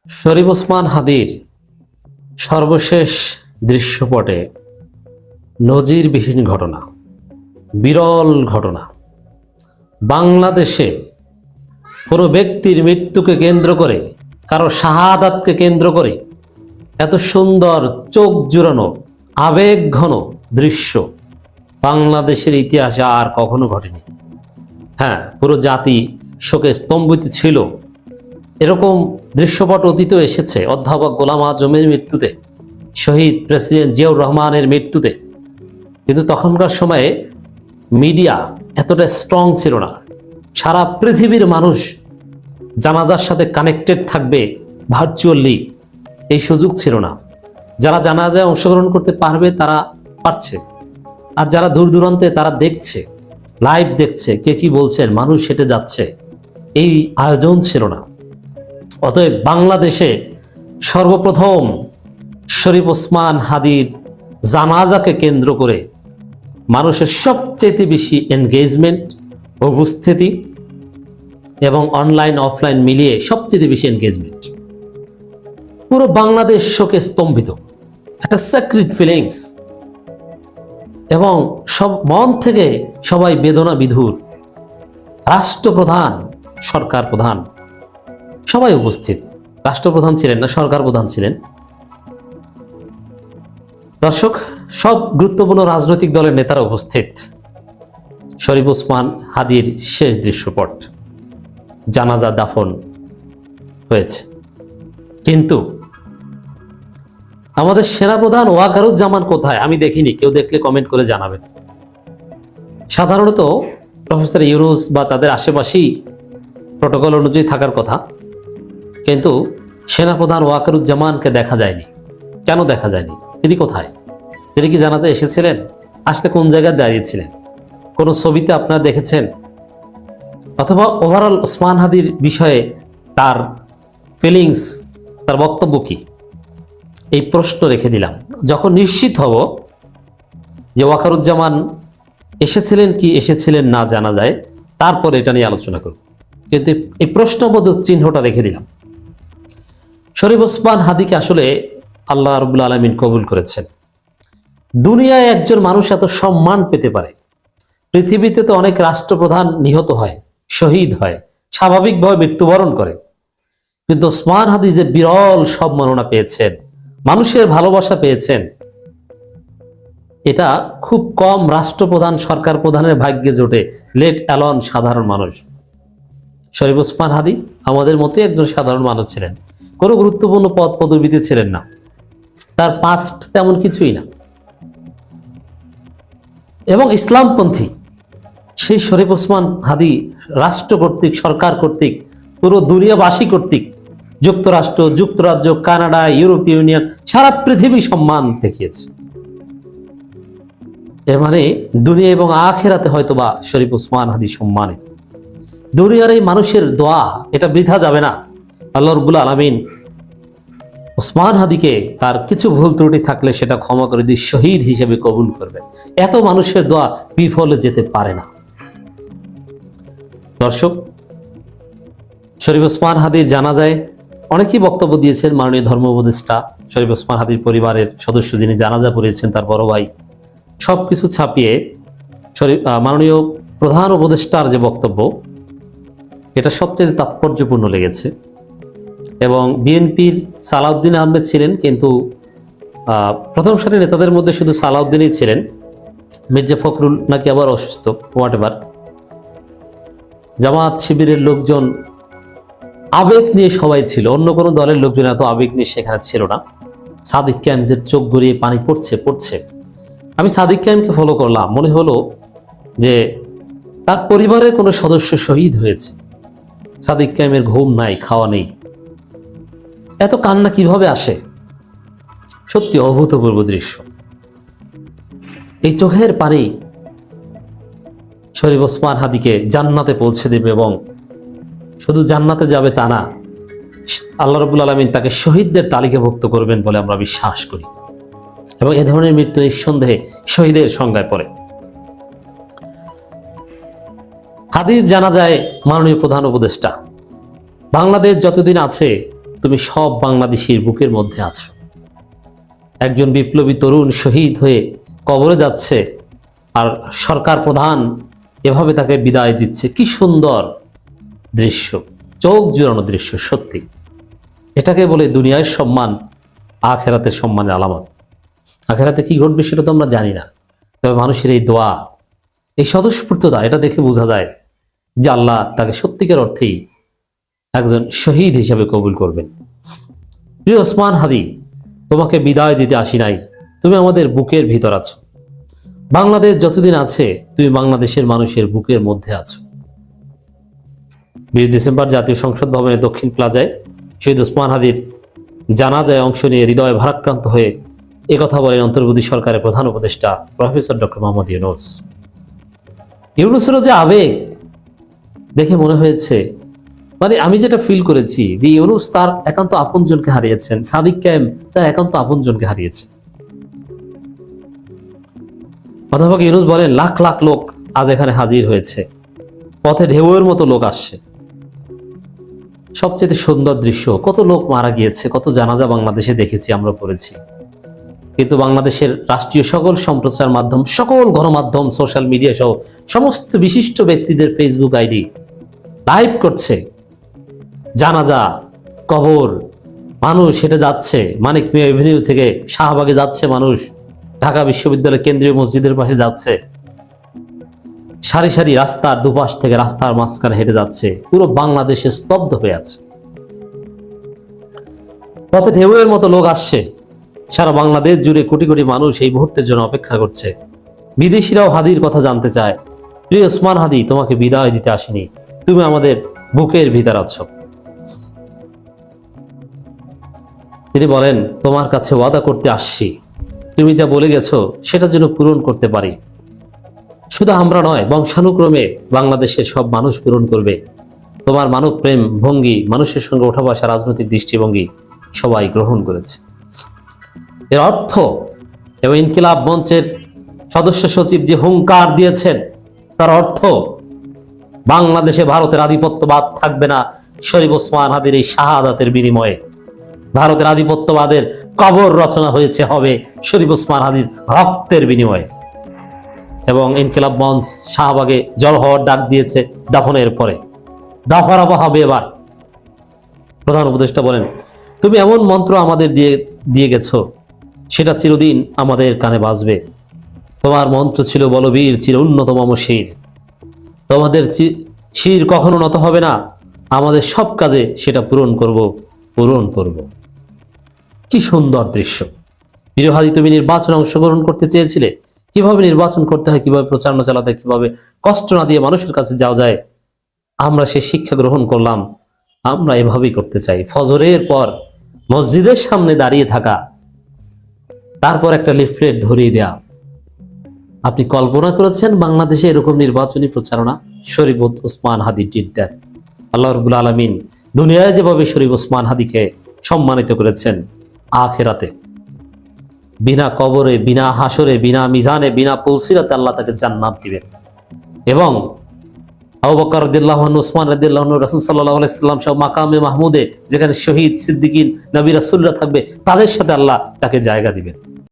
শরীফ ওসমান হাদির সর্বশেষ দৃশ্যপটে নজিরবিহীন ঘটনা, বিরল ঘটনা। বাংলাদেশে কোনো ব্যক্তির মৃত্যুকে কেন্দ্র করে, কারো শাহাদাতকে কেন্দ্র করে এত সুন্দর চোখ জুড়ানো আবেগ ঘন দৃশ্য বাংলাদেশের ইতিহাসে আর কখনো ঘটেনি। হ্যাঁ, পুরো জাতি শোকে স্তম্ভিত ছিল। এরকম দৃশ্যপট অতীতেও এসেছে, অধ্যাপক গোলাম আজমের মৃত্যুতে, শহীদ প্রেসিডেন্ট জিয়াউর রহমানের মৃত্যুতে। কিন্তু তখনকার সময়ে মিডিয়া এতটা স্ট্রং ছিল না। সারা পৃথিবীর মানুষ জানাজার সাথে কানেক্টেড থাকবে ভার্চুয়ালি, এই সুযোগ ছিল না। যারা জানাজায় অংশগ্রহণ করতে পারবে তারা পারছে, আর যারা দূর দূরান্তে তারা দেখছে, লাইভ দেখছে, কে কি বলছেন, মানুষ হেঁটে যাচ্ছে, এই আয়োজন ছিল না। অতএব বাংলাদেশে সর্বপ্রথম শরীফ ওসমান হাদির জানাজাকে কেন্দ্র করে মানুষের সবচেয়ে বেশি এনগেজমেন্ট, উপস্থিতি এবং অনলাইন অফলাইন মিলিয়ে সবচেয়ে বেশি এনগেজমেন্ট। পুরো বাংলাদেশ শোকে স্তম্ভিত, একটা সেক্রেট ফিলিংস, এবং সব মন থেকে সবাই বেদনা বিধুর। রাষ্ট্রপ্রধান, সরকার প্রধান সবাই উপস্থিত। রাষ্ট্রপ্রধান ছিলেন না, সরকার প্রধান ছিলেন। দর্শক, সব গুরুত্বপূর্ণ রাজনৈতিক দলের নেতারা উপস্থিত। শরীফ ওসমান হাদির শেষ দৃশ্যপট, জানাজা দাফন হয়েছে। কিন্তু আমাদের সেনাপ্রধান ওয়াকারুজ্জামান কোথায়? আমি দেখিনি, কেউ দেখলে কমেন্ট করে জানাবেন। সাধারণত প্রফেসর ইউনুস বা তাদের আশেপাশেই প্রটোকল অনুযায়ী থাকার কথা, কিন্তু সেনাপ্রধান ওয়াকারুজ্জামানকে দেখা যায়নি। কেন দেখা যায়নি? তিনি কোথায়? তিনি কি জানাতে এসেছিলেন? আসলে কোন জায়গায় দাঁড়িয়েছিলেন? কোনো ছবিতে আপনারা দেখেছেন? অথবা ওভারঅল ওসমান হাদির বিষয়ে তার ফিলিংস, তার বক্তব্য কি? এই প্রশ্ন রেখে দিলাম। যখন নিশ্চিত হব যে ওয়াকারুজ্জামান এসেছিলেন কি এসেছিলেন না জানা যায়, তারপর এটা নিয়ে আলোচনা করব। কিন্তু এই প্রশ্নবোধক চিহ্নটা রেখে দিলাম। শরীফ ওসমান হাদিকে আসলে আল্লাহ রাব্বুল আলামিন কবুল করেছেন। দুনিয়ায় একজন মানুষ এত সম্মান পেতে পারে, পৃথিবীতে তো অনেক রাষ্ট্রপ্রধান নিহত হয়, শহীদ হয়, স্বাভাবিকভাবে মৃত্যুবরণ করে, কিন্তু ওসমান হাদি যে বিরল সম্মাননা পেয়েছেন, মানুষের ভালোবাসা পেয়েছেন, এটা খুব কম রাষ্ট্রপ্রধান, সরকার প্রধানের ভাগ্যে জোটে, লেট অ্যালন সাধারণ মানুষ। শরীফ ওসমান হাদি আমাদের মতোই একজন সাধারণ মানুষ ছিলেন, কোনো গুরুত্বপূর্ণ পদ পদবিতে ছিলেন না, তার পাস্ট তেমন কিছুই না, এবং ইসলামপন্থী। সেই শরীফ ওসমান হাদি রাষ্ট্র কর্তৃক, সরকার কর্তৃক, পুরো দুনিয়াবাসী কর্তৃক, যুক্তরাষ্ট্র, যুক্তরাজ্য, কানাডা, ইউরোপীয় ইউনিয়ন, সারা পৃথিবী সম্মান দেখিয়েছে। এর মানে দুনিয়া এবং আখিরাতে হয়তোবা শরীফ ওসমান হাদি সম্মানিত। দুনিয়ার এই মানুষের দোয়া এটা বৃথা যাবে না। আল্লাহ রাব্বুল আলামিন ওসমান হাদিকে তার কিছু ভুল ত্রুটি থাকলে সেটা ক্ষমা করে দিয়ে শহীদ হিসেবে কবুল করবেন। এত মানুষের দোয়া বিফলে যেতে পারে না। দর্শক, শরীফ ওসমান হাদির জানাজায় অনেকেই বক্তব্য দিয়েছেন। মাননীয় ধর্ম উপদেষ্টা, শরীফ ওসমান হাদির পরিবারের সদস্য যিনি জানাজা পড়িয়েছেন, তার বড় ভাই, সবকিছু ছাপিয়ে মাননীয় প্রধান উপদেষ্টার যে বক্তব্য, এটা সবচেয়ে তাৎপর্যপূর্ণ লেগেছে। এবং বিএনপির সালাউদ্দিন আহমেদ ছিলেন, কিন্তু প্রথম সারির নেতাদের মধ্যে শুধু সালাউদ্দিনই ছিলেন। মির্জা ফখরুল নাকি আবার অসুস্থ, হোয়াট এভার। জামাত শিবিরের লোকজন আবেগ নিয়ে সবাই ছিল, অন্য কোনো দলের লোকজন এত আবেগ নিয়ে সেখানে ছিল না। সাদিক কায়েমদের চোখ গড়িয়ে পানি পড়ছে। আমি সাদিক কায়েমকে ফলো করলাম, মনে হলো যে তার পরিবারের কোনো সদস্য শহীদ হয়েছে। সাদিক কায়েমের ঘুম নাই, খাওয়া নেই। এত কান্না কিভাবে আসে? সত্যি অভূতপূর্ব দৃশ্য। এই চোখের পানি শরীফ ওসমান হাদিকে জান্নাতে পৌঁছে দেবে, এবং শুধু জান্নাতে যাবে তা না, আল্লাহ রাব্বুল আলামিন তাকে শহীদদের তালিকাভুক্ত করবেন বলে আমরা বিশ্বাস করি। এবং এ ধরনের মৃত্যু নিঃসন্দেহে শহীদের সংজ্ঞায় পড়ে। হাদির জানাজায় মাননীয় প্রধান উপদেষ্টা, বাংলাদেশ যতদিন আছে তুমি সব বাংলাদেশির বুকের মধ্যে আছো। একজন বিপ্লবী তরুণ শহীদ হয়ে কবরে যাচ্ছে, আর সরকার প্রধান এভাবে তাকে বিদায় দিচ্ছে। কি সুন্দর দৃশ্য, চোখ জুড়ানো দৃশ্য। সত্যি এটাকে বলে দুনিয়ার সম্মান, আখেরাতের সম্মানের আলামত। আখেরাতে কি ঘটবে সেটা তো আমরা জানি না, তবে মানুষের এই দোয়া, এই স্বতঃস্ফূর্ততা, এটা দেখে বোঝা যায় যে আল্লাহ তাকে সত্যিকার অর্থেই একজন শহীদ হিসেবে কবুল করবেন। প্রিয় ওসমান হাদি, তোমাকে বিদায় দিতে আসি নাই, তুমি আমাদের বুকের ভিতর আছো। বাংলাদেশ যতদিন আছে তুমি বাংলাদেশের মানুষের বুকের মধ্যে আছো। 20 ডিসেম্বর জাতীয় সংসদ ভবনের দক্ষিণ প্লাজায় শহীদ ওসমান হাদির জানাজায় অংশ নিয়ে হৃদয় ভারাক্রান্ত হয়ে একথা বলেন অন্তর্বর্তী সরকারের প্রধান উপদেষ্টা প্রফেসর ডক্টর মোহাম্মদ ইউনূস। ইউনূসেরও যে আবেগ দেখে মনে হয়েছে, মানে আমি যেটা ফিল করেছি যে ইউনূস তার একান্ত আপনজনকে হারিয়েছেন, সাদিক কায়েম তার একান্ত আপনজনকে হারিয়েছে। অধ্যাপক ইউনূস বলেন, লাখ লাখ লোক আজ এখানে হাজির হয়েছে, পথে ঢেউয়ের মতো লোক আসছে। সবচেয়ে সুন্দর দৃশ্য, কত লোক মারা গিয়েছে, কত জানাজা বাংলাদেশে দেখেছি, আমরা পড়েছি, কিন্তু বাংলাদেশের রাষ্ট্রীয় সকল সম্প্রচার মাধ্যম, সকল গণমাধ্যম, সোশ্যাল মিডিয়া সহ সমস্ত বিশিষ্ট ব্যক্তিদের ফেসবুক আইডি লাইভ করছে জানাজা, কবর, মানুষ হেঁটে যাচ্ছে, মানিক মিয়া এভিনিউ থেকে শাহবাগে যাচ্ছে মানুষ, ঢাকা বিশ্ববিদ্যালয় কেন্দ্রীয় মসজিদের পাশে যাচ্ছে, সারি সারি রাস্তার দুপাশ থেকে রাস্তার মাঝখানে হেঁটে যাচ্ছে, পুরো বাংলাদেশে স্তব্ধ হয়ে আছে। পথে ঢেউয়ের মতো লোক আসছে, সারা বাংলাদেশ জুড়ে কোটি কোটি মানুষ এই মুহূর্তের জন্য অপেক্ষা করছে। বিদেশিরাও হাদির কথা জানতে চায়। প্রিয় ওসমান হাদি, তোমাকে বিদায় দিতে আসেনি, তুমি আমাদের বুকের ভিতর আছো। তিনি বলেন, তোমার কাছে ওয়াদা করতে আসছি, তুমি যা বলে গেছো সেটা যেন পূরণ করতে পারি। শুধু আমরা নয়, বংশানুক্রমে বাংলাদেশের সব মানুষ পূরণ করবে। তোমার মানব প্রেম ভঙ্গি, মানুষের সঙ্গে ওঠা বসা, রাজনৈতিক দৃষ্টিভঙ্গি সবাই গ্রহণ করেছে। এর অর্থ, এবং ইনকিলাব মঞ্চের সদস্য সচিব যে হুঙ্কার দিয়েছেন, তার অর্থ বাংলাদেশে ভারতের আধিপত্যবাদ থাকবে না। শরীফ ওসমান হাদির এই শাহাদাতের বিনিময়ে ভারতের আধিপত্যবাদের কবর রচনা হয়েছে হবে শরীফ ওসমান হাদির রক্তের বিনিময়ে। এবং ইনকিলাব মঞ্চ শাহবাগে জড়ো হওয়ার ডাক দিয়েছে দাফনের পরে। দাফারাবা হবে এবার। প্রধান উপদেষ্টা বলেন, তুমি এমন মন্ত্র আমাদের দিয়ে গেছো, সেটা চিরদিন আমাদের কানে বাজবে। তোমার মন্ত্র ছিল বলবীর, ছিল উন্নতম শির। তোমাদের শির কখনো নত হবে না, আমাদের সব কাজে সেটা পূরণ করব। কি সুন্দর দৃশ্য। প্রিয় হাদি, তুমি নির্বাচনে অংশগ্রহণ করতে চেয়েছিলে, কিভাবে নির্বাচন করতে হয়, কিভাবে প্রচারণা চালাতে হয়, কিভাবে কষ্ট না দিয়ে মানুষের কাছে যাওয়া যায়, আমরা সে শিক্ষা গ্রহণ করলাম। আমরা এভাবেই করতে চাই। ফজরের পর মসজিদের সামনে দাঁড়িয়ে থাকা, তারপর একটা লিফলেট ধরিয়ে দেয়া। আপনি কল্পনা করেছেন বাংলাদেশে এরকম নির্বাচনী প্রচারণা? শরীফ ওসমান হাদি ডিড দ্যাট। আল্লাহ রাব্বুল আলামিন দুনিয়ায় যেভাবে শরীফ ওসমান হাদিকে সম্মানিত করেছেন, আখিরাতে বিনা কবরে, বিনা হাসরে, বিনা মিজানে, বিনা পুলসিরাতে আল্লাহ তাকে জান্নাত দিবেন। এবং আবু বকর রাদিয়াল্লাহু আনহু, ওসমান রাদিয়াল্লাহু আনহু, রাসূল সাল্লাল্লাহু আলাইহি সাল্লাম সহ মাকামে মাহমুদে, যেখানে শহীদ, সিদ্দিকিন, নবী রাসূলরা থাকবে, তাদের সাথে আল্লাহ তাকে জায়গা দিবেন।